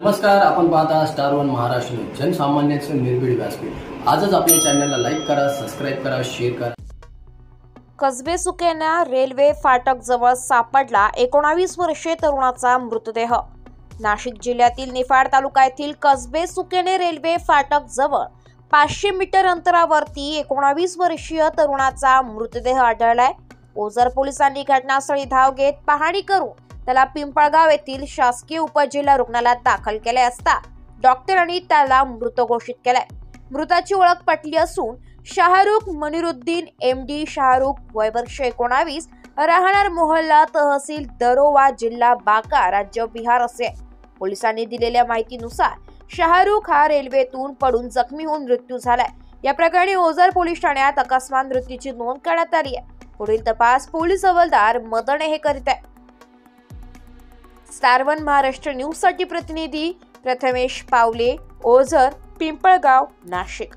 नमस्कार, आपण पाहता स्टार वन महाराष्ट्र न्यूज, जनसामान्यांचं निर्भीड व्यासपीठ। आजच आपल्या चॅनलला लाईक करा, सबस्क्राइब करा, शेअर करा। कसबे सुकेना रेल्वे फाटक जवळ सापडला 19 वर्षीय तरुणाचा मृतदेह। नाशिक जिल्ह्यातील निफाड तालुका येथील कसबे सुकेने रेल्वे फाटक जवळ 500 मीटर अंतरावरती 19 वर्षीय तरुणाचा मृतदेह आढळलाय। ओझर पोलिसांनी घटनास्थळी धाव घेत पाहणी करून त्याला पिंपळगाव येथील शासकीय उपजिल्हा रुग्णालयात दाखल केले असता डॉक्टरांनी त्याला मृत घोषित केलाय। मृताची ओळख पटली असून शाहरुख मनिरुद्दीन एमडी शाहरुख, वय वर्ष 19, राहणार मोहल्ला, तहसील दरोवा, जिल्हा बांका, राज्य बिहार असे। पोलिसांनी दिलेल्या माहितीनुसार शाहरुख हा रेल्वेतून पडून जखमी होऊन मृत्यू झालाय। या प्रकरणी ओझर पोलीस ठाण्यात अकस्मात मृत्यूची नोंद करण्यात आली आहे। पुढील तपास पोलीस हवालदार मदने हे करीत आहेत। स्टार वन महाराष्ट्र न्यूज साठी प्रतिनिधी प्रथमेश पावले, ओझर, पिंपळगाव, नाशिक।